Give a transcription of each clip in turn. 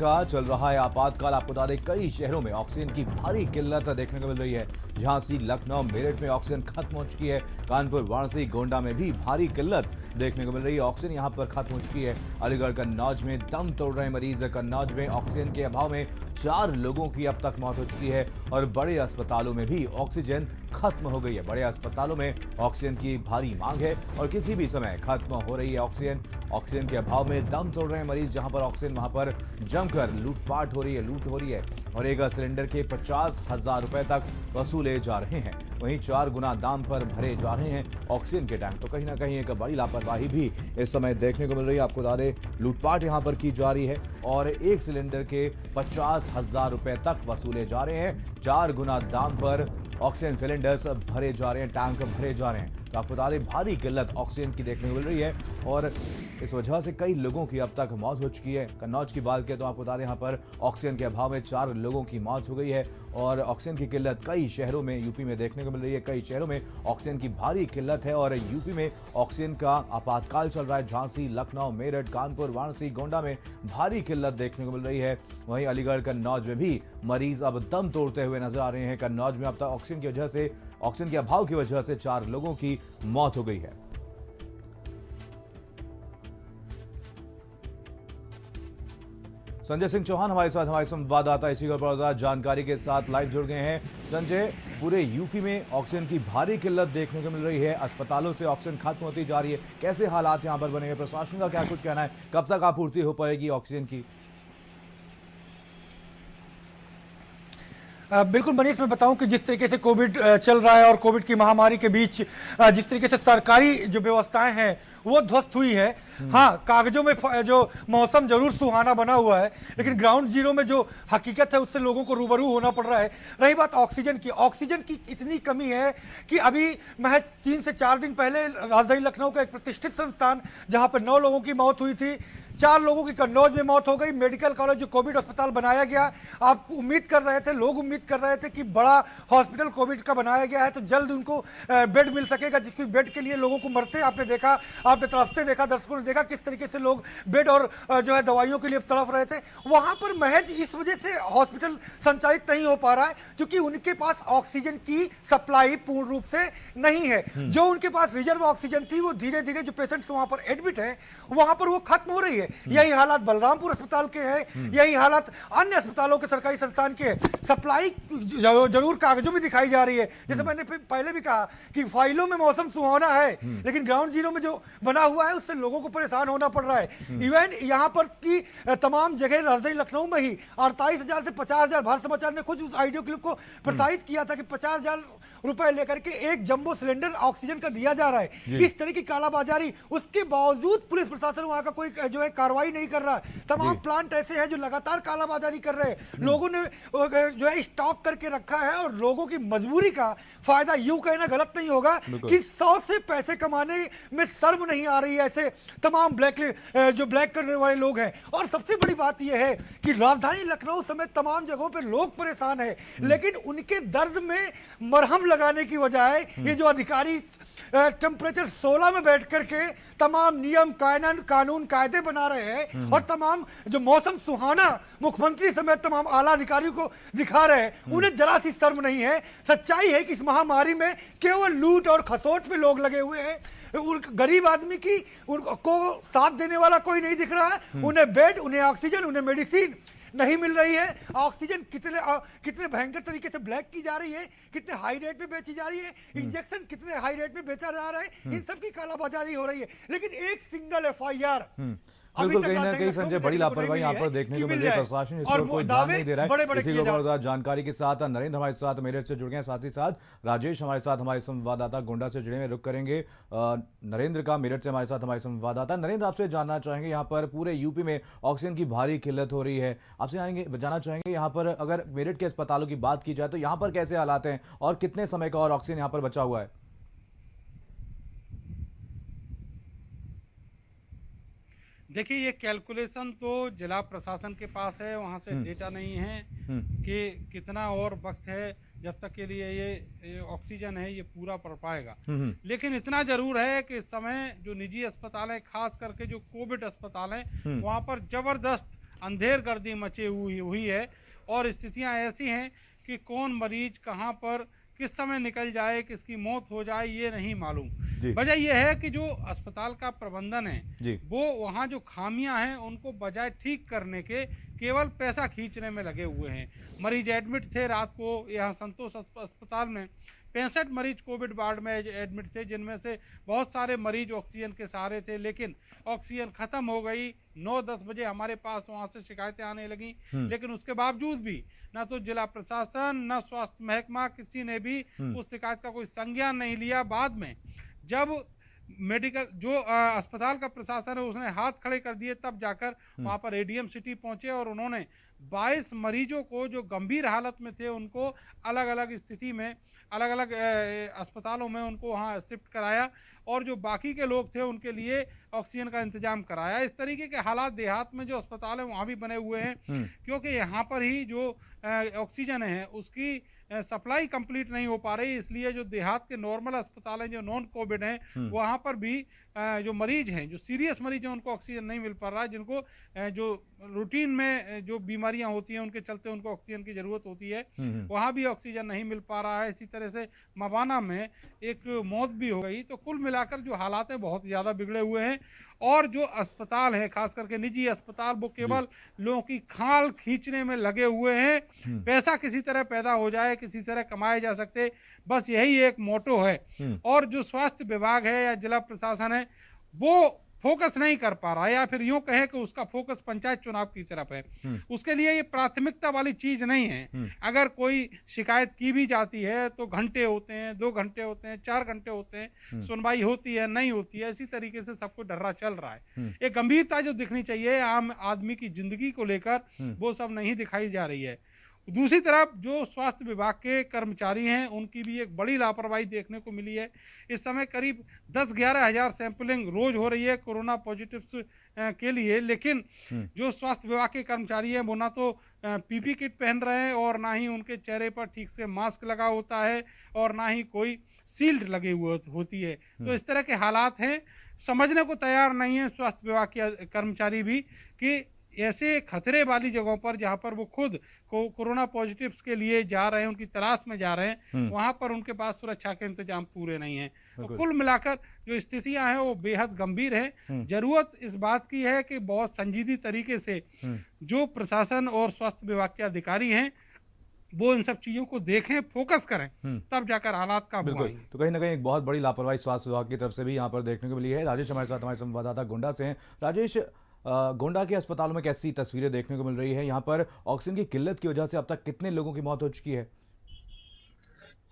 का चल रहा है आपातकाल। आपको बता दें कई शहरों में ऑक्सीजन की भारी किल्लत देखने को मिल रही है। झांसी, लखनऊ, मेरठ में ऑक्सीजन खत्म हो चुकी है। कानपुर, वाराणसी, गोंडा में भी भारी किल्लत देखने को मिल रही है। ऑक्सीजन यहां पर खत्म हो चुकी है। अलीगढ़, कन्नौज में दम तोड़ रहे मरीज। कन्नौज में ऑक्सीजन के अभाव में 4 लोगों की अब तक मौत हो चुकी है और बड़े अस्पतालों में भी ऑक्सीजन खत्म हो गई है। बड़े अस्पतालों में ऑक्सीजन की भारी मांग है और किसी भी समय खत्म हो रही है ऑक्सीजन। ऑक्सीजन के अभाव में दम तोड़ रहे हैं मरीज। जहां पर ऑक्सीजन वहां पर जमकर लूटपाट हो रही है, लूट हो रही है और एक सिलेंडर के 50,000 रुपए तक वसूले जा रहे हैं। वहीं 4 गुना दाम पर भरे जा रहे हैं ऑक्सीजन के टैंक। तो कहीं ना कहीं एक बड़ी लापरवाही भी इस समय देखने को मिल रही है। आपको बता दें लूटपाट यहां पर की जा रही है और एक सिलेंडर के 50,000 रुपए तक वसूले जा रहे हैं। 4 गुना दाम पर ऑक्सीजन सिलेंडर्स भरे जा रहे हैं, टैंक भरे जा रहे हैं। तो आपको बता दें भारी किल्लत ऑक्सीजन की देखने को मिल रही है और इस वजह से कई लोगों की अब तक मौत हो चुकी है। कन्नौज की बात करें तो आपको बता दें यहाँ पर ऑक्सीजन के अभाव में 4 लोगों की मौत हो गई है और ऑक्सीजन की किल्लत कई शहरों में यूपी में देखने को मिल रही है। कई शहरों में ऑक्सीजन की भारी किल्लत है और यूपी में ऑक्सीजन का आपातकाल चल रहा है। झांसी, लखनऊ, मेरठ, कानपुर, वाराणसी, गोंडा में भारी किल्लत देखने को मिल रही है। वहीं अलीगढ़, कन्नौज में भी मरीज अब दम तोड़ते हुए नजर आ रहे हैं। कन्नौज में अब तक ऑक्सीजन के अभाव की वजह से 4 लोगों की मौत हो गई है। संजय सिंह चौहान हमारे संवाददाता इसी पर जानकारी के साथ लाइव जुड़ गए हैं। संजय, पूरे यूपी में ऑक्सीजन की भारी किल्लत देखने को मिल रही है। अस्पतालों से ऑक्सीजन खत्म होती जा रही है। कैसे हालात यहां पर बने हैं? प्रशासन का क्या कुछ कहना है? कब तक आपूर्ति हो पाएगी ऑक्सीजन की? बिल्कुल मनीष, मैं बताऊं कि जिस तरीके से कोविड चल रहा है और कोविड की महामारी के बीच जिस तरीके से सरकारी जो व्यवस्थाएं हैं वो ध्वस्त हुई है। हाँ, कागजों में जो मौसम जरूर सुहाना बना हुआ है, लेकिन ग्राउंड जीरो में जो हकीकत है उससे लोगों को रूबरू होना पड़ रहा है। रही बात ऑक्सीजन की इतनी कमी है कि अभी महज 3 से 4 दिन पहले राजधानी लखनऊ का एक प्रतिष्ठित संस्थान जहां पर 9 लोगों की मौत हुई थी, 4 लोगों की कन्नौज में मौत हो गई। मेडिकल कॉलेज जो कोविड अस्पताल बनाया गया, आप उम्मीद कर रहे थे, लोग उम्मीद कर रहे थे कि बड़ा हॉस्पिटल कोविड का बनाया गया है तो जल्द उनको बेड मिल सकेगा, जिसकी बेड के लिए लोगों को मरते आपने देखा, आपने तरफते देखा, दर्शकों ने देखा किस तरीके से लोग बेड और जो है दवाइयों के लिए तड़प रहे थे। वहां पर महज इस वजह से हॉस्पिटल संचालित नहीं हो पा रहा है क्योंकि उनके पास ऑक्सीजन की सप्लाई पूर्ण रूप से नहीं है। जो उनके पास रिजर्व ऑक्सीजन थी वो धीरे धीरे जो पेशेंट्स वहां पर एडमिट है वहां पर वो खत्म हो रही है। यही हालात बलरामपुर अस्पताल के हैं, यही हालात अन्य अस्पतालों के सरकारी संस्थान के। सप्लाई जरूर कागजों में दिखाई जा रही है, जैसे मैंने पहले भी कहा कि फाइलों में मौसम सुहाना है, लेकिन ग्राउंड जीरो में जो बना हुआ है उससे लोगों को परेशान होना पड़ रहा है। इवन यहां पर की तमाम जगह राजधानी लखनऊ में ही 48,000 से 50,000, भारत समाचार ने खुद उस ऑडियो क्लिप को प्रसारित किया था कि 50,000 रुपए लेकर के एक जंबो सिलेंडर ऑक्सीजन का दिया जा रहा है। इस तरह की कालाबाजारी, उसके बावजूद पुलिस प्रशासन वहां का कोई जो है कार्रवाई नहीं कर रहा है। तमाम प्लांट ऐसे हैं जो लगातार कालाबाजारी कर रहे हैं। लोगों ने जो है स्टॉक करके रखा है और लोगों की मजबूरी का फायदा, यूं कहना गलत नहीं होगा कि 100 से पैसे कमाने में शर्म नहीं आ रही है ऐसे तमाम ब्लैक करने वाले लोग हैं। और सबसे बड़ी बात यह है कि राजधानी लखनऊ समेत तमाम जगहों पर लोग परेशान हैं, लेकिन उनके दर्द में मरहम लगाने की बजाय ये जो अधिकारी टेम्परेचर 16 में बैठ करके तमाम नियम कानून कायदे बना रहे हैं और तमाम जो मौसम सुहाना मुख्यमंत्री समेत तमाम आला अधिकारियों को दिखा रहे हैं, उन्हें जरा सी शर्म नहीं है। सच्चाई है कि इस महामारी में केवल लूट और खसोट में लोग लगे हुए हैं। गरीब आदमी की उनको साथ देने वाला कोई नहीं दिख रहा है। उन्हें बेड, उन्हें ऑक्सीजन, उन्हें मेडिसिन नहीं मिल रही है। ऑक्सीजन कितने भयंकर तरीके से ब्लैक की जा रही है, कितने हाई रेट पे बेची जा रही है, इंजेक्शन कितने हाई रेट पे बेचा जा रहा है, इन सब की कालाबाजारी हो रही है। लेकिन एक सिंगल FIR बिल्कुल कहीं ना कहीं संजय बड़ी लापरवाही यहाँ पर देखने को मिल रही है। प्रशासन इस पर कोई ध्यान नहीं दे रहा है। इसी को जानकारी के साथ नरेंद्र हमारे साथ मेरठ से जुड़ गए हैं, साथ ही साथ राजेश हमारे साथ हमारे संवाददाता गोंडा से जुड़े हुए। रुक करेंगे नरेंद्र का मेरठ से हमारे साथ हमारे संवाददाता। नरेंद्र, आपसे जानना चाहेंगे यहाँ पर पूरे यूपी में ऑक्सीजन की भारी किल्लत हो रही है, आपसे जानना चाहेंगे यहाँ पर अगर मेरठ के अस्पतालों की बात की जाए तो यहाँ पर कैसे हालात हैं और कितने समय का और ऑक्सीजन यहाँ पर बचा हुआ है? देखिए, ये कैलकुलेशन तो जिला प्रशासन के पास है, वहाँ से डेटा नहीं है कि कितना और वक्त है जब तक के लिए ये ऑक्सीजन है ये पूरा पड़ पाएगा। लेकिन इतना जरूर है कि इस समय जो निजी अस्पताल है, खास करके जो कोविड अस्पताल है, वहाँ पर जबरदस्त अंधेर गर्दी मची हुई है और स्थितियां ऐसी हैं कि कौन मरीज कहां पर किस समय निकल जाए, किसकी मौत हो जाए, ये नहीं मालूम। वजह यह है कि जो अस्पताल का प्रबंधन है वो वहाँ जो खामियां हैं उनको बजाय ठीक करने के केवल पैसा खींचने में लगे हुए हैं। मरीज एडमिट थे रात को यहाँ संतोष अस्पताल में, 65 मरीज कोविड वार्ड में एडमिट थे, जिनमें से बहुत सारे मरीज ऑक्सीजन के सहारे थे, लेकिन ऑक्सीजन ख़त्म हो गई। 9-10 बजे हमारे पास वहाँ से शिकायतें आने लगी, लेकिन उसके बावजूद भी ना तो जिला प्रशासन न स्वास्थ्य महकमा किसी ने भी उस शिकायत का कोई संज्ञान नहीं लिया। बाद में जब मेडिकल जो अस्पताल का प्रशासन है उसने हाथ खड़े कर दिए, तब जाकर वहाँ पर एडीएम सिटी पहुँचे और उन्होंने 22 मरीजों को जो गंभीर हालत में थे उनको अलग अलग स्थिति में अलग अलग अस्पतालों में उनको वहाँ शिफ्ट कराया और जो बाकी के लोग थे उनके लिए ऑक्सीजन का इंतजाम कराया। इस तरीके के हालात देहात में जो अस्पताल है वहाँ भी बने हुए हैं, क्योंकि यहाँ पर ही जो ऑक्सीजन है उसकी सप्लाई कंप्लीट नहीं हो पा रही, इसलिए जो देहात के नॉर्मल अस्पताल हैं जो नॉन कोविड हैं वहाँ पर भी जो मरीज हैं, जो सीरियस मरीज हैं, उनको ऑक्सीजन नहीं मिल पा रहा है। जिनको जो रूटीन में जो बीमारियां होती हैं उनके चलते उनको ऑक्सीजन की ज़रूरत होती है, वहाँ भी ऑक्सीजन नहीं मिल पा रहा है। इसी तरह से मवाना में एक मौत भी हो गई। तो कुल मिलाकर जो हालात हैं बहुत ज़्यादा बिगड़े हुए हैं और जो अस्पताल है खास करके निजी अस्पताल वो केवल लोगों की खाल खींचने में लगे हुए हैं। पैसा किसी तरह पैदा हो जाए, किसी तरह कमाए जा सकते, बस यही एक मोटो है। और जो स्वास्थ्य विभाग है या जिला प्रशासन है वो फोकस नहीं कर पा रहा है, या फिर यूं कहें कि उसका फोकस पंचायत चुनाव की तरफ है। उसके लिए ये प्राथमिकता वाली चीज नहीं है। अगर कोई शिकायत की भी जाती है तो घंटे होते हैं, 2 घंटे होते हैं, 4 घंटे होते हैं, सुनवाई होती है नहीं होती है, इसी तरीके से सबको डर्रा चल रहा है। एक गंभीरता जो दिखनी चाहिए आम आदमी की जिंदगी को लेकर वो सब नहीं दिखाई जा रही है। दूसरी तरफ जो स्वास्थ्य विभाग के कर्मचारी हैं उनकी भी एक बड़ी लापरवाही देखने को मिली है। इस समय करीब 10-11 हज़ार सैंपलिंग रोज हो रही है कोरोना पॉजिटिव्स के लिए, लेकिन जो स्वास्थ्य विभाग के कर्मचारी हैं वो ना तो पीपी किट पहन रहे हैं और ना ही उनके चेहरे पर ठीक से मास्क लगा होता है और ना ही कोई शील्ड लगे हुए होती है। तो इस तरह के हालात हैं, समझने को तैयार नहीं है स्वास्थ्य विभाग के कर्मचारी भी कि ऐसे खतरे वाली जगहों पर जहां पर वो खुद कोरोना पॉजिटिव्स के लिए जा रहे हैं, उनकी तलाश में जा रहे हैं, वहां पर उनके पास सुरक्षा के इंतजाम पूरे नहीं हैं। तो कुल मिलाकर जो स्थितियां हैं वो बेहद गंभीर हैं। जरूरत इस बात की है कि बहुत संजीदी तरीके से जो प्रशासन और स्वास्थ्य विभाग के अधिकारी हैं वो इन सब चीजों को देखें, फोकस करें, तब जाकर हालात काबू आएंगे। तो कहीं ना कहीं एक बहुत बड़ी लापरवाही स्वास्थ्य विभाग की तरफ से भी यहाँ पर देखने को मिली है। राजेश हमारे साथ, हमारे संवाददाता गोंडा से हैं। राजेश, गोंडा के अस्पतालों में कैसी तस्वीरें देखने को मिल रही है? यहाँ पर ऑक्सीजन की किल्लत की वजह से अब तक कितने लोगों की मौत हो चुकी है?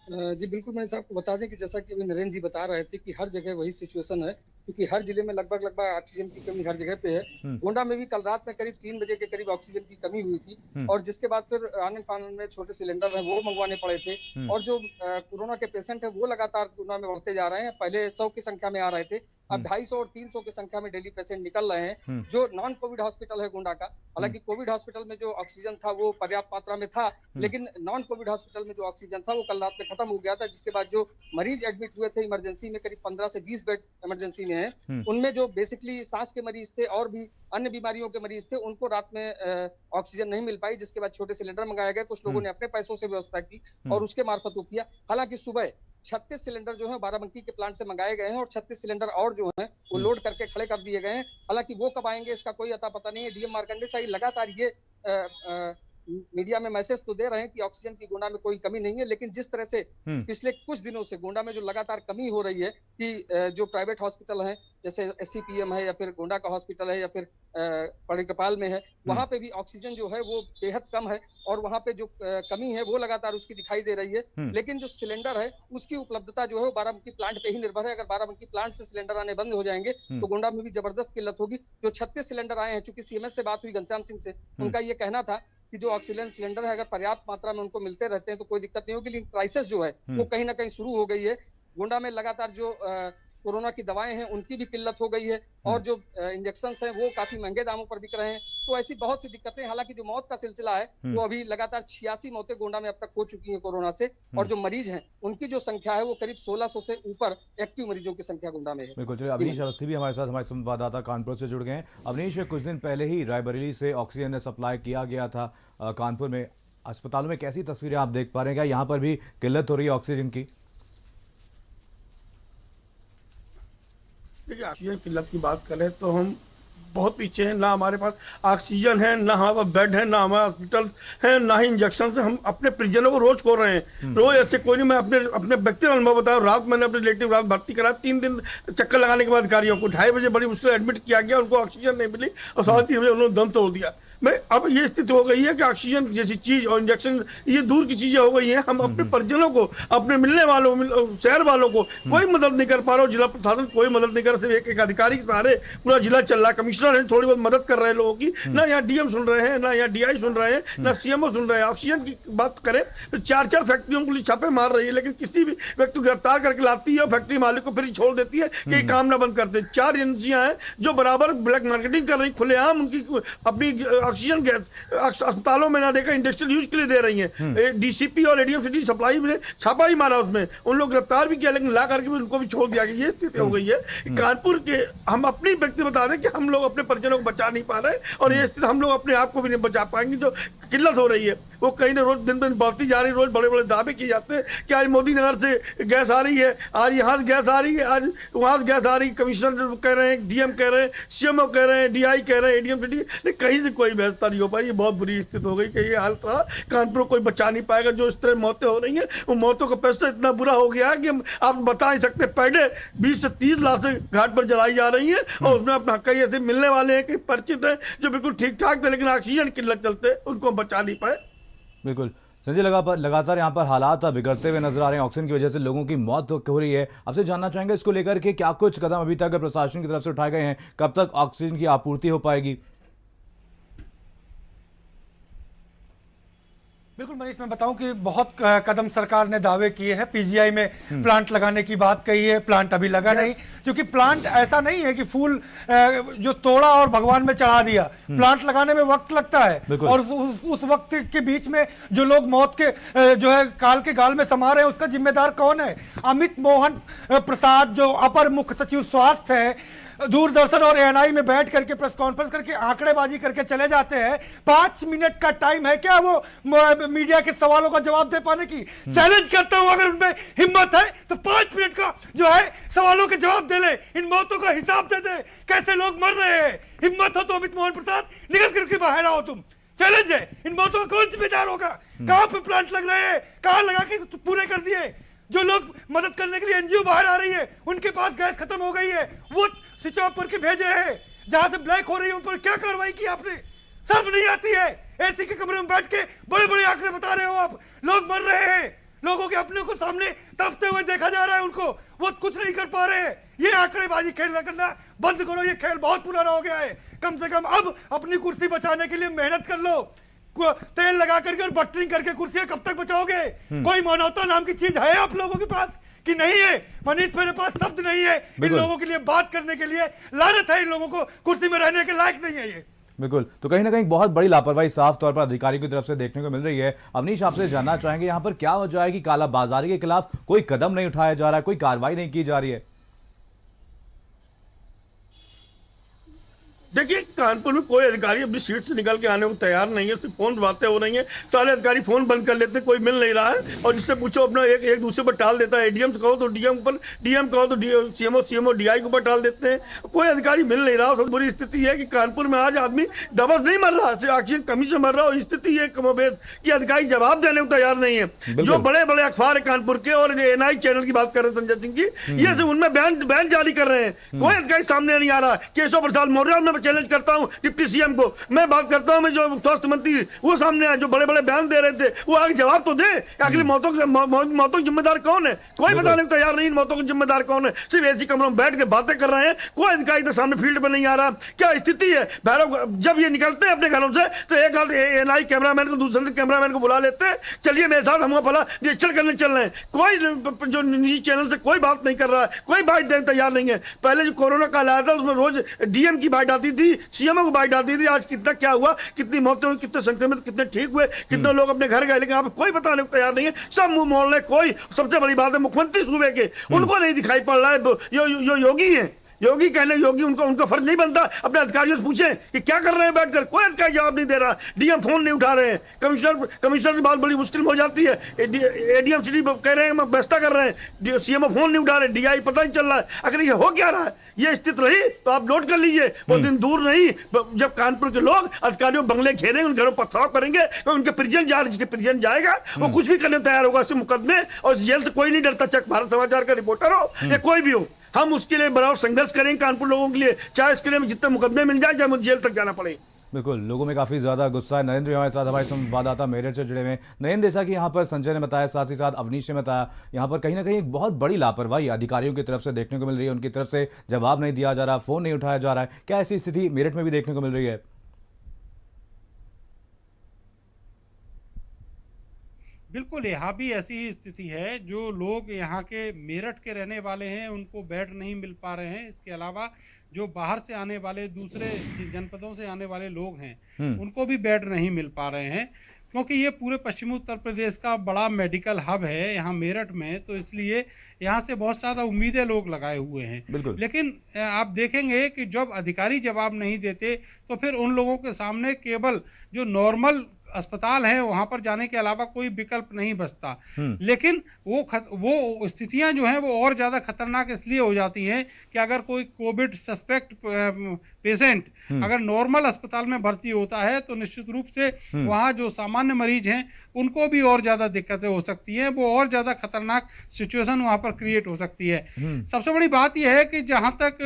जी बिल्कुल, मैंने आपको बता दें कि जैसा कि अभी नरेंद्र जी बता रहे थे कि हर जगह वही सिचुएशन है, क्योंकि हर जिले में लगभग ऑक्सीजन की कमी हर जगह पे है। गोंडा में भी कल रात में करीब 3 बजे के करीब ऑक्सीजन की कमी हुई थी और जिसके बाद फिर आनन फानन में छोटे सिलेंडर है वो मंगवाने पड़े थे। और जो कोरोना के पेशेंट है वो लगातार गोंडा में बढ़ते जा रहे हैं। पहले 100 की संख्या में आ रहे थे, अब 250 और 300 की संख्या में डेली पेशेंट निकल रहे हैं। जो नॉन कोविड हॉस्पिटल है गोंडा का, हालांकि कोविड हॉस्पिटल में जो ऑक्सीजन था वो पर्याप्त मात्रा में था, लेकिन नॉन कोविड हॉस्पिटल में जो ऑक्सीजन था वो कल रात में खत्म हो गया था। जिसके बाद जो मरीज एडमिट हुए थे इमरजेंसी में, करीब 15 से 20 बेड इमरजेंसी में है, उनमें जो बेसिकली सांस के मरीज थे और भी अन्य बीमारियों के मरीज थे, उनको रात में ऑक्सीजन नहीं मिल पाई। जिसके बाद छोटे सिलेंडर मंगाया गया, कुछ लोगों ने अपने पैसों से व्यवस्था की और उसके मार्फत वो किया। हालांकि सुबह 36 सिलेंडर जो है बाराबंकी के प्लांट से मंगाए गए हैं और 36 सिलेंडर और जो है वो लोड करके खड़े कर दिए गए हैं। हालांकि वो कब आएंगे इसका कोई अता पता नहीं है। डीएम मार्कंडे साहब लगातार ये मीडिया में मैसेज तो दे रहे हैं कि ऑक्सीजन की गोंडा में कोई कमी नहीं है, लेकिन जिस तरह से पिछले कुछ दिनों से गोंडा में जो लगातार कमी हो रही है कि जो प्राइवेट हॉस्पिटल हैं जैसे SCPM है या फिर गोंडा का हॉस्पिटल है या फिर पड़िकपाल में है, वहां पे भी ऑक्सीजन जो है वो बेहद कम है और वहां पे जो कमी है वो लगातार उसकी दिखाई दे रही है। लेकिन जो सिलेंडर है उसकी उपलब्धता जो है बाराबंकी प्लांट पे ही निर्भर है। अगर बाराबंकी प्लांट से सिलेंडर आने बंद हो जाएंगे तो गोंडा में भी जबरदस्त किल्लत होगी। जो 36 सिलेंडर आए हैं, चूंकि CMS से बात हुई घनश्याम सिंह से, उनका ये कहना था कि जो ऑक्सीजन सिलेंडर है अगर पर्याप्त मात्रा में उनको मिलते रहते हैं तो कोई दिक्कत नहीं होगी, लेकिन क्राइसिस जो है वो कहीं ना कहीं शुरू हो गई है। गोंडा में लगातार जो कोरोना की दवाएं हैं उनकी भी किल्लत हो गई है, और जो इंजेक्शन हैं वो काफी महंगे दामों पर बिक रहे हैं। तो ऐसी बहुत सी दिक्कतें, हालांकि जो मौत का सिलसिला है वो अभी लगातार 86 मौतें गोंडा में अब तक हो चुकी हैं कोरोना से, और जो मरीज हैं उनकी जो संख्या है वो करीब 1600 से ऊपर एक्टिव मरीजों की संख्या गोंडा में है। बिल्कुल। चलिए, अवनीश अवस्थी भी हमारे साथ, हमारे संवाददाता कानपुर से जुड़ गए हैं। अवनीश, कुछ दिन पहले ही रायबरेली से ऑक्सीजन सप्लाई किया गया था कानपुर में। अस्पतालों में कैसी तस्वीरें आप देख पा रहे हैं? क्या यहाँ पर भी किल्लत हो रही है ऑक्सीजन की? देखिए, ऑक्सीजन किल्लत की बात करें तो हम बहुत पीछे हैं। ना हमारे पास ऑक्सीजन है, ना हमारे पास बेड है, ना हमारे हॉस्पिटल है, ना ही इंजेक्शन से। हम अपने परिजनों को रोज खो रहे हैं। रोज ऐसे कोई नहीं। मैं अपने व्यक्तिगत अनुभव बताऊं, रात मैंने अपने रिलेटिव रात भर्ती करा, 3 दिन चक्कर लगाने के बाद अधिकारियों को 2:30 बजे बड़ी मुश्किल एडमिट किया गया, उनको ऑक्सीजन नहीं मिली और 3:30 बजे उन्होंने दम तोड़ दिया। मैं अब ये स्थिति हो गई है कि ऑक्सीजन जैसी चीज और इंजेक्शन ये दूर की चीजें हो गई हैं। हम अपने परिजनों को, अपने मिलने वालों, शहर वालों को कोई मदद नहीं कर पा रहा। जिला प्रशासन कोई मदद नहीं कर रहा। सिर्फ एक अधिकारी के सहारे पूरा जिला चल रहा है। कमिश्नर है थोड़ी बहुत मदद कर रहे हैं लोगों की, ना यहाँ डीएम सुन रहे हैं, ना यहाँ डीआई सुन रहे हैं, ना सीएमओ सुन रहे हैं। ऑक्सीजन की बात करें तो 4-4 फैक्ट्रियों को छापे मार रही है, लेकिन किसी भी व्यक्ति को गिरफ्तार करके लाती है और फैक्ट्री मालिक को फिर छोड़ देती है कि ये काम ना बंद करते। 4 एजेंसियां हैं जो बराबर ब्लैक मार्केटिंग कर रही, खुलेआम उनकी अपनी ऑक्सीजन गैस अस्पतालों में ना देकर इंडस्ट्रियल यूज के लिए दे रही हैं। डीसीपी और एडीएम सिटी सप्लाई में छापा ही मारा, उसमें उन लोग गिरफ्तार भी किया, लेकिन ला करके भी उनको भी छोड़ दिया गया। ये स्थिति हो गई है कानपुर के। हम अपनी व्यक्ति बता दें कि हम लोग अपने परिजनों को बचा नहीं पा रहे, और ये स्थिति हम लोग अपने आप को भी नहीं बचा पाएंगे। जो किल्लत हो रही है वो कहीं ना रोज दिन दिन बढ़ती जा रही है। रोज बड़े बड़े दावे किए जाते हैं कि आज मोदी नगर से गैस आ रही है, आज यहाँ से गैस आ रही है, आज वहाँ से गैस आ रही है। कमिश्नर कह रहे हैं, डीएम कह रहे हैं, सीएमओ कह रहे हैं, डीआई कह रहे हैं, एडीएम सिटी, लेकिन कहीं से कोई व्यवस्था नहीं हो पाई। ये बहुत बुरी स्थिति हो गई कि ये हालत रहा। कानपुर को कोई बचा नहीं पाएगा। जो इस तरह मौतें हो रही हैं, वो मौतों का पैसा इतना बुरा हो गया है कि हम आप बता नहीं सकते। पर डे 20 से 30 लाशें घाट पर जलाई जा रही हैं, और उसमें अपना कई ऐसे मिलने वाले हैं, कई परिचित हैं जो बिल्कुल ठीक ठाक थे, लेकिन ऑक्सीजन किल्लत चलते उनको बचा नहीं पाए। बिल्कुल संजय, लगातार यहाँ पर हालात बिगड़ते हुए नजर आ रहे हैं। ऑक्सीजन की वजह से लोगों की मौत हो रही है। आपसे जानना चाहेंगे इसको लेकर के क्या कुछ कदम अभी तक प्रशासन की तरफ से उठाए गए हैं? कब तक ऑक्सीजन की आपूर्ति हो पाएगी? बिल्कुल मनीष, मैं बताऊं कि बहुत कदम सरकार ने दावे किए हैं। पीजीआई में प्लांट लगाने की बात कही है, प्लांट अभी लगा नहीं, क्योंकि प्लांट ऐसा नहीं है कि फूल जो तोड़ा और भगवान में चढ़ा दिया। प्लांट लगाने में वक्त लगता है, और उस वक्त के बीच में जो लोग मौत के जो है काल के गाल में समा रहे हैं, उसका जिम्मेदार कौन है? अमित मोहन प्रसाद जो अपर मुख्य सचिव स्वास्थ्य है, दूरदर्शन और एएनआई में बैठ करके प्रेस कॉन्फ्रेंस करके आंकड़ेबाजी करके चले जाते हैं। 5 मिनट का टाइम है क्या वो मीडिया के सवालों का जवाब दे पाने की? चैलेंज करता हूं, अगर उनमें हिम्मत है तो 5 मिनट का जो है सवालों के जवाब दे ले, इन मौतों का हिसाब दे दे, कैसे लोग मर रहे हैं। हिम्मत हो तो अमित मोहन प्रसाद निकल करके बाहर आओ। तुम चैलेंज है, इन मौतों का कौन जिम्मेदार होगा? कहां पे प्लांट लग रहे हैं, कहां लगा के पूरे कर दिए? जो लोग मदद करने के लिए एनजीओ बाहर आ रही है, उनके पास गैस खत्म हो गई है, वो स्विच ऑफ करके भेज रहे हैं। जहां से ब्लैक हो रही है उन पर क्या कार्रवाई की आपने? शर्म नहीं आती है? एसी के कमरे में बैठ के बड़े बड़े आंकड़े बता रहे हो आप। लोग मर रहे हैं, लोगों के अपने को सामने तड़पते हुए देखा जा रहा है, उनको वो कुछ नहीं कर पा रहे हैं। ये आंकड़ेबाजी खेलना करना बंद करो, ये खेल बहुत पुराना हो गया है। कम से कम अब अपनी कुर्सी बचाने के लिए मेहनत कर लो। तेल लगा करके और बटरिंग करके कुर्सियां कब तक बचाओगे? कोई मानवता नाम की चीज है आप लोगों के पास कि नहीं है? मनीष, मेरे पास शब्द नहीं है इन लोगों के लिए बात करने के लिए। लानत है इन लोगों को, कुर्सी में रहने के लायक नहीं है ये। बिल्कुल, तो कहीं ना कहीं बहुत बड़ी लापरवाही साफ तौर पर अधिकारियों की तरफ से देखने को मिल रही है। अवनीश, आपसे जानना चाहेंगे यहाँ पर क्या वजह है कि कालाबाजारी के खिलाफ कोई कदम नहीं उठाया जा रहा है, कोई कार्रवाई नहीं की जा रही है? देखिए, कानपुर में कोई अधिकारी अपनी सीट से निकल के आने को तैयार नहीं है। सिर्फ फोन बातें हो रही हैं, सारे अधिकारी फोन बंद कर लेते हैं, कोई मिल नहीं रहा है। और जिससे पूछो अपना एक दूसरे पर टाल देता है। एडीएम से कहो तो डीएम पर, डीएम कहो तो सीएमओ डीआई के ऊपर टाल देते हैं। कोई अधिकारी मिल नहीं रहा। सबसे बुरी स्थिति है कि कानपुर में आज आदमी दवा नहीं मर रहा, सिर्फ ऑक्सीजन कमी से मर रहा हो। स्थिति है कमोबेश कि अधिकारी जवाब देने को तैयार नहीं है। जो बड़े बड़े अखबार है कानपुर के और एएनआई चैनल की बात कर रहे हैं संजय सिंह की, ये सिर्फ उनमें बयान जारी कर रहे हैं। कोई अधिकारी सामने नहीं आ रहा। केशव प्रसाद मौर्य मैं चैलेंज करता हूं डिप्टी सीएम को, मैं बात करता हूं, मैं जो स्वास्थ्य मंत्री वो सामने आए, जो बड़े बड़े बयान दे रहे थे वो आगे जवाब तो दे। आखिर मौतों के जिम्मेदार कौन है? कोई बताने को तैयार नहीं। मौतों के जिम्मेदार कौन है? सिर्फ एसी कमरों में बैठ के बातें कर रहे हैं, कोई अधिकारी इधर सामने फील्ड पे नहीं आ रहा। क्या स्थिति है भैरव? जब ये निकलते हैं अपने घरों से तो एक हाथ एएनआई कैमरामैन को, दूसरे कैमरामैन को बुला लेते हैं, चलिए मेरे साथ, हम भला निरीक्षण करने चल रहे हैं। कोई जो निजी चैनल से कोई बात नहीं कर रहा है, कोई बात देने तैयार नहीं है। पहले जो कोरोना काल आया था उसमें रोज डीएम की बाइट आती थी, सीएमओ की बाइट आती थी। आज कितना क्या हुआ, कितनी मौतें हुई, कितने संक्रमित, कितने ठीक हुए, कितने लोग अपने घर गए, लेकिन आप कोई बताने को तैयार नहीं है। सब मुंह मोड़ रहे। कोई, सबसे बड़ी बात है मुख्यमंत्री सूबे के, उनको नहीं दिखाई पड़ रहा है। यो योगी है, योगी कहने, योगी उनका फर्ज नहीं बनता अपने अधिकारियों से पूछें कि क्या कर रहे हैं बैठकर? कोई अधिकारी जवाब नहीं दे रहा। डीएम फोन नहीं उठा रहे हैं, कमिश्नर से बात बड़ी मुश्किल हो जाती है। एडीएम सिटी कह रहे हैं हम व्यवस्था कर रहे हैं, सीएमओ फोन नहीं उठा रहे, डीआई पता नहीं चल रहा है। अगर ये हो क्या रहा है, ये स्थिति रही तो आप नोट कर लीजिए, वो दिन दूर नहीं जब कानपुर के लोग अधिकारियों बंगले घेरेंगे, उन घरों पथराव करेंगे, तो उनके परिजन जिसके परिजन जाएगा वो कुछ भी करने तैयार होगा इससे मुकदमे। और जेल से कोई नहीं डरता, चाहे भारत समाचार का रिपोर्टर हो या कोई भी हो। हम उसके लिए बराबर संघर्ष करेंगे कानपुर लोगों के लिए, चाहे इसके लिए जितने मुकदमे मिल जाए, चाहे मुझे जेल तक जाना पड़े। बिल्कुल, लोगों में काफ़ी ज़्यादा गुस्सा है। नरेंद्र हमारे साथ, हमारे संवाददाता मेरठ से जुड़े हुए हैं। नरेंद्र, जैसा कि यहाँ पर संजय ने बताया, साथ ही साथ अवनीश ने बताया, यहाँ पर कहीं ना कहीं एक बहुत बड़ी लापरवाही अधिकारियों की तरफ से देखने को मिल रही है। उनकी तरफ से जवाब नहीं दिया जा रहा, फ़ोन नहीं उठाया जा रहा है। क्या ऐसी स्थिति मेरठ में भी देखने को मिल रही है? बिल्कुल, यहाँ भी ऐसी ही स्थिति है। जो लोग यहाँ के मेरठ के रहने वाले हैं उनको बेड नहीं मिल पा रहे हैं। इसके अलावा जो बाहर से आने वाले, दूसरे जनपदों से आने वाले लोग हैं उनको भी बेड नहीं मिल पा रहे हैं, क्योंकि ये पूरे पश्चिमी उत्तर प्रदेश का बड़ा मेडिकल हब है यहाँ मेरठ में। तो इसलिए यहाँ से बहुत ज़्यादा उम्मीदें लोग लगाए हुए हैं। लेकिन आप देखेंगे कि जब अधिकारी जवाब नहीं देते तो फिर उन लोगों के सामने केवल जो नॉर्मल अस्पताल है वहां पर जाने के अलावा कोई विकल्प नहीं बचता। लेकिन वो स्थितियां जो हैं वो और ज़्यादा खतरनाक इसलिए हो जाती हैं कि अगर कोई कोविड सस्पेक्ट पेशेंट अगर नॉर्मल अस्पताल में भर्ती होता है तो निश्चित रूप से वहाँ जो सामान्य मरीज हैं उनको भी और ज़्यादा दिक्कतें हो सकती हैं, वो और ज़्यादा खतरनाक सिचुएशन वहाँ पर क्रिएट हो सकती है। सबसे बड़ी बात यह है कि जहाँ तक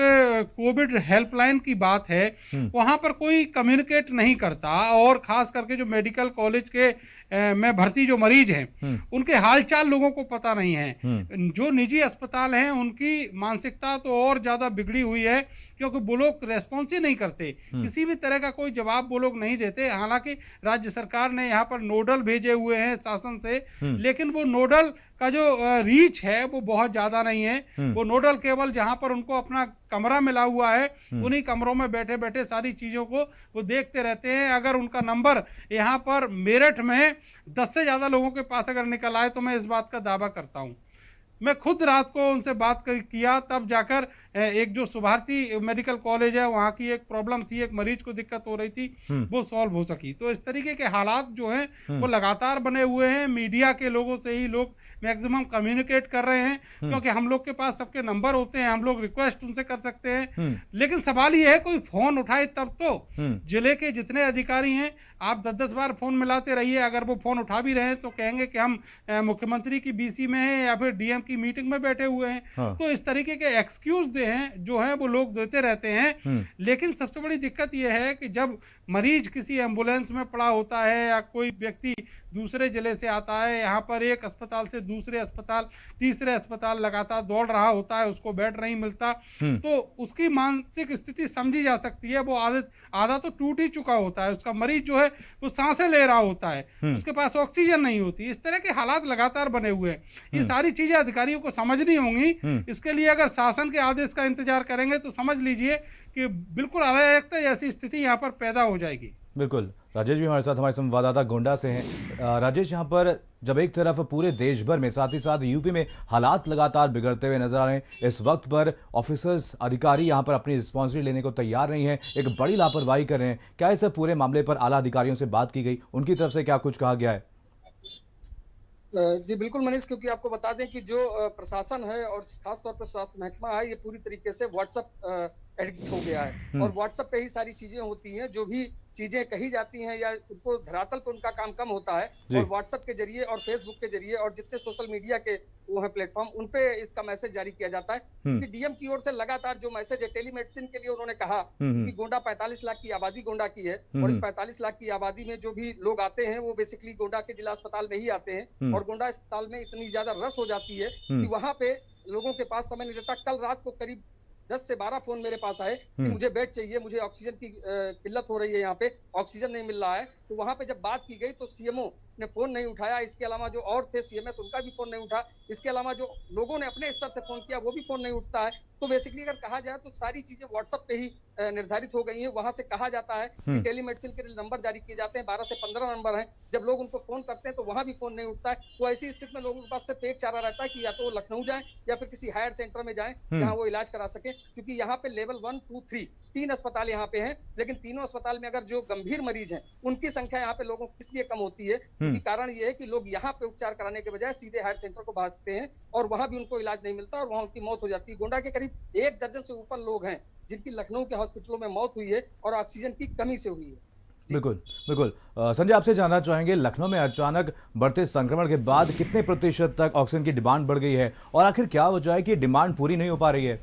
कोविड हेल्पलाइन की बात है वहाँ पर कोई कम्युनिकेट नहीं करता, और खास करके जो मेडिकल कॉलेज के में भर्ती जो मरीज हैं उनके हालचाल लोगों को पता नहीं है। जो निजी अस्पताल हैं उनकी मानसिकता तो और ज्यादा बिगड़ी हुई है, क्योंकि वो लोग रेस्पॉन्स ही नहीं करते, किसी भी तरह का कोई जवाब वो लोग नहीं देते। हालांकि राज्य सरकार ने यहाँ पर नोडल भेजे हुए हैं शासन से, लेकिन वो नोडल का जो रीच है वो बहुत ज्यादा नहीं है। वो नोडल केवल जहां पर उनको अपना कमरा मिला हुआ है उन्हीं कमरों में बैठे बैठे सारी चीजों को वो देखते रहते हैं। अगर उनका नंबर यहाँ पर मेरठ में 10 से ज्यादा लोगों के पास अगर निकल आए तो मैं इस बात का दावा करता हूं, मैं खुद रात को उनसे बात किया, तब जाकर एक जो सुभारती मेडिकल कॉलेज है वहाँ की एक प्रॉब्लम थी, एक मरीज को दिक्कत हो रही थी, वो सॉल्व हो सकी। तो इस तरीके के हालात जो हैं वो लगातार बने हुए हैं। मीडिया के लोगों से ही लोग मैक्सिमम कम्युनिकेट कर रहे हैं, क्योंकि हम लोग के पास सबके नंबर होते हैं, हम लोग रिक्वेस्ट उनसे कर सकते हैं। लेकिन सवाल ये है कोई फोन उठाए तब तो। जिले के जितने अधिकारी हैं आप 10-10 बार फोन मिलाते रहिए, अगर वो फोन उठा भी रहे हैं तो कहेंगे कि हम मुख्यमंत्री की बीसी में हैं या फिर डीएम की मीटिंग में बैठे हुए हैं। तो इस तरीके के एक्सक्यूज जो है वो लोग देते रहते हैं। लेकिन सबसे बड़ी दिक्कत यह है कि जब मरीज किसी एम्बुलेंस में पड़ा होता है या कोई व्यक्ति दूसरे जिले से आता है, यहाँ पर एक अस्पताल से दूसरे अस्पताल, तीसरे अस्पताल लगातार दौड़ रहा होता है, उसको बेड नहीं मिलता, तो उसकी मानसिक स्थिति समझी जा सकती है। वो आधा तो टूट ही चुका होता है, उसका मरीज जो है वो सांसें ले रहा होता है, उसके पास ऑक्सीजन नहीं होती। इस तरह के हालात लगातार बने हुए हैं। ये सारी चीजें अधिकारियों को समझनी होंगी। इसके लिए अगर शासन के आदेश का इंतजार करेंगे तो समझ लीजिए कि बिल्कुल अराजकता जैसी स्थिति यहाँ पर पैदा हो जाएगी। बिल्कुल, राजेश भी हमारे साथ, हमारे संवाददाता गोंडा से हैं। राजेश, यहाँ पर जब एक तरफ पूरे देश भर में, साथ ही साथ यूपी में हालात लगातार बिगड़ते हुए नजर आ रहे हैं, इस वक्त पर ऑफिसर्स, अधिकारी यहाँ पर अपनी रिस्पॉन्सिबिलिटी लेने को तैयार नहीं है, एक बड़ी लापरवाही कर रहे हैं। क्या इस पूरे मामले पर आला अधिकारियों से बात की गई, उनकी तरफ से क्या कुछ कहा गया है? जी बिल्कुल मनीष, क्योंकि आपको बता दें कि जो प्रशासन है और खासतौर पर स्वास्थ्य महकमा है, ये पूरी तरीके से व्हाट्सएप एडिक्ट हो गया है और व्हाट्सएप पे ही सारी चीजें होती हैं, जो भी चीजें कही जाती हैं या उनको धरातल पे उनका काम कम होता है और व्हाट्सएप के जरिए और फेसबुक के जरिए और जितने सोशल मीडिया के वो है प्लेटफॉर्म, उन पे इसका मैसेज जारी किया जाता है। क्योंकि डीएम की ओर से लगातार जो मैसेज है, टेलीमेडिसिन के लिए उन्होंने कहा कि गोंडा 45 लाख की आबादी गोंडा की है और इस 45 लाख की आबादी में जो भी लोग आते हैं वो बेसिकली गोंडा के जिला अस्पताल में ही आते हैं और गोंडा अस्पताल में इतनी ज्यादा रस हो जाती है कि वहां पे लोगों के पास समय नहीं रहता। कल रात को करीब 10 से 12 फोन मेरे पास आए कि मुझे बेड चाहिए, मुझे ऑक्सीजन की किल्लत हो रही है, यहाँ पे ऑक्सीजन नहीं मिल रहा है। तो वहां पे जब बात की गई तो सीएमओ ने फोन नहीं उठाया, इसके अलावा जो और थे सीएमएस उनका भी फोन नहीं उठा, इसके अलावा जो लोगों ने अपने स्तर से फोन किया वो भी फोन नहीं उठता है। तो बेसिकली अगर कहा जाए तो सारी चीजें व्हाट्सएप पे ही निर्धारित हो गई है। वहां से कहा जाता है कि टेलीमेडिसिन के लिए नंबर जारी किए जाते हैं, 12 से 15 नंबर हैं। जब लोग उनको फोन करते हैं तो वहां भी फोन नहीं उठता है। तो ऐसी स्थिति में लोगों के पास सिर्फ एक चारा रहता है कि या तो वो लखनऊ जाएं या फिर किसी हायर सेंटर में जाएं जहां वो इलाज करा सके, क्योंकि यहाँ पे लेवल 1, 2, 3 3 अस्पताल यहाँ पे हैं, लेकिन तीनों अस्पताल में अगर जो गंभीर मरीज हैं उनकी संख्या यहाँ पे लोगों की इसलिए कम होती है क्योंकि कारण ये है कि लोग यहाँ पे उपचार कराने के बजाय सीधे हायर सेंटर को भागते हैं और वहां भी उनको इलाज नहीं मिलता और वहां उनकी मौत हो जाती है। गोंडा के करीब 1 दर्जन से ऊपर लोग हैं जिनकी लखनऊ के हॉस्पिटलों में मौत हुई है और ऑक्सीजन की कमी से हुई है। बिल्कुल बिल्कुल। संजय, आपसे जानना चाहेंगे, लखनऊ में अचानक बढ़ते संक्रमण के बाद कितने प्रतिशत तक ऑक्सीजन की डिमांड बढ़ गई है और आखिर क्या वजह है कि डिमांड पूरी नहीं हो पा रही है?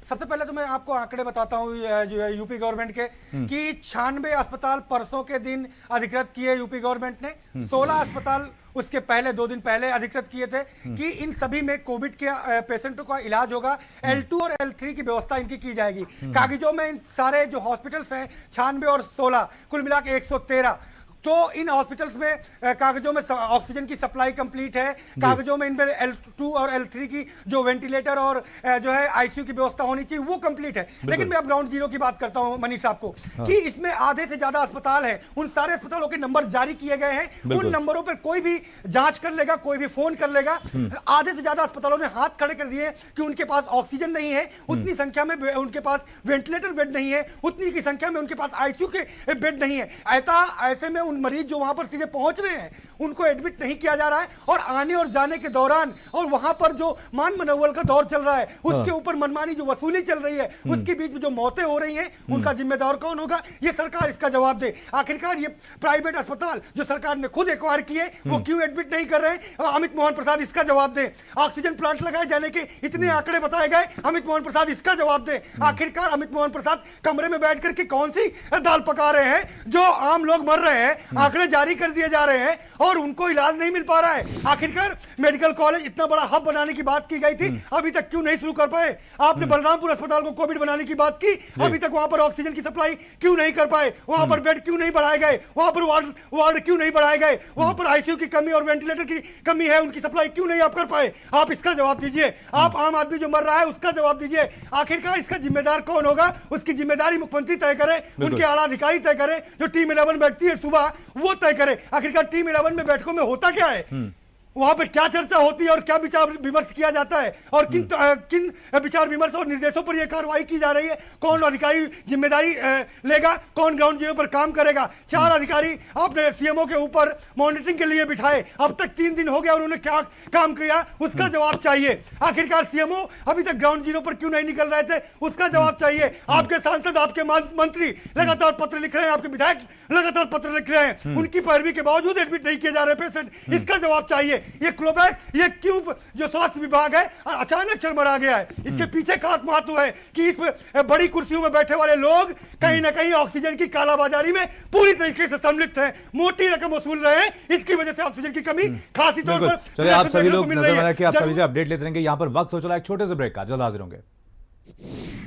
सबसे पहले तो मैं आपको आंकड़े बताता हूँ जो यूपी गवर्नमेंट के कि 96 अस्पताल परसों के दिन अधिकृत किए यूपी गवर्नमेंट ने। 16 अस्पताल उसके पहले 2 दिन पहले अधिकृत किए थे कि इन सभी में कोविड के पेशेंटों का इलाज होगा। L2 और L3 की व्यवस्था इनकी की जाएगी। कागजों में इन सारे जो हॉस्पिटल्स हैं 96 और 16 कुल मिला के 113, तो इन हॉस्पिटल्स में कागजों में ऑक्सीजन की सप्लाई कंप्लीट है। कागजों में इन पर L2 और L3 की जो वेंटिलेटर और जो है आईसीयू की व्यवस्था होनी चाहिए वो कंप्लीट है। लेकिन मैं अब ग्राउंड जीरो की बात करता हूं मनीष साहब को कि इसमें आधे से ज्यादा अस्पताल है, उन सारे अस्पतालों के नंबर जारी किए गए हैं। उन नंबरों पर कोई भी जांच कर लेगा, कोई भी फोन कर लेगा। आधे से ज्यादा अस्पतालों ने हाथ खड़े कर दिए कि उनके पास ऑक्सीजन नहीं है, उतनी संख्या में उनके पास वेंटिलेटर बेड नहीं है, उतनी की संख्या में उनके पास आईसीयू के बेड नहीं है। ऐसे में मरीज जो वहां पर सीधे पहुंच रहे हैं उनको एडमिट नहीं किया जा रहा है और आने और जाने के दौरान और वहां पर जो मान मनोवल का दौर चल रहा है उसके ऊपर मनमानी जो वसूली चल रही है, उसके बीच में जो मौतें हो रही हैं उनका जिम्मेदार कौन होगा? ये सरकार इसका जवाब दे। आखिरकार ये प्राइवेट अस्पताल जो सरकार ने खुद एक्वायर किए वो क्यों एडमिट नहीं कर रहे हैं? अमित मोहन प्रसाद इसका जवाब दे। ऑक्सीजन प्लांट लगाए जाने के इतने आंकड़े बताए गए, अमित मोहन प्रसाद इसका जवाब दे। आखिरकार अमित मोहन प्रसाद कमरे में बैठ करके कौन सी दाल पका रहे हैं? जो आम लोग मर रहे हैं, आंकड़े जारी कर दिए जा रहे हैं और उनको इलाज नहीं मिल पा रहा है। आखिरकार मेडिकल कॉलेज इतना बड़ा हब बनाने की बात की गई थी, अभी तक क्यों नहीं शुरू कर पाए? आपने बलरामपुर अस्पताल को कोविड बनाने की बात की, अभी तक वहां पर ऑक्सीजन की सप्लाई क्यों नहीं कर पाए? वहां पर बेड क्यों नहीं बढ़ाए गए? वहां पर वार्ड क्यों नहीं बढ़ाए गए? वहां पर आईसीयू की कमी और वेंटिलेटर की कमी है, उनकी सप्लाई क्यों नहीं आप कर पाए? आप इसका जवाब दीजिए। आप आम आदमी जो मर रहा है उसका जवाब दीजिए। आखिरकार इसका जिम्मेदार कौन होगा? उसकी जिम्मेदारी मुख्यमंत्री तय करे, उनके आला अधिकारी तय करे, जो टीम 11 बैठती है सुबह वो तय करे। आखिरकार टीम 11 में बैठकों में होता क्या है? वहां पर क्या चर्चा होती है और क्या विचार विमर्श किया जाता है और किन विचार विमर्श और निर्देशों पर यह कार्रवाई की जा रही है? कौन अधिकारी जिम्मेदारी लेगा? कौन ग्राउंड जीरो पर काम करेगा? 4 अधिकारी आपने सीएमओ के ऊपर मॉनिटरिंग के लिए बिठाए, अब तक 3 दिन हो गया, उन्होंने क्या काम किया उसका जवाब चाहिए। आखिरकार सीएमओ अभी तक ग्राउंड जीरो पर क्यों नहीं निकल रहे थे उसका जवाब चाहिए। आपके सांसद, आपके मंत्री लगातार पत्र लिख रहे हैं, आपके विधायक लगातार पत्र लिख रहे हैं, उनकी पैरवी के बावजूद एडमिट नहीं किए जा रहे पेशेंट, इसका जवाब चाहिए। ये क्लोबैक्स, ये क्यों जो स्वास्थ्य विभाग है अचानक चरमरा गया है? इसके पीछे खास महत्व है कि इस बड़ी कुर्सियों में बैठे वाले लोग कहीं ना कहीं ऑक्सीजन की कालाबाजारी में पूरी तरीके से सम्मिलित हैं, मोटी रकम वसूल रहे हैं, इसकी वजह से ऑक्सीजन की कमी खासी तौर पर। चलिए, आप सभी लोग नजर में रखिए, आप सभी से अपडेट लेते रहेंगे। यहाँ पर वक्त हो चला एक छोटे से ब्रेक का, जल्द हाजिर होंगे।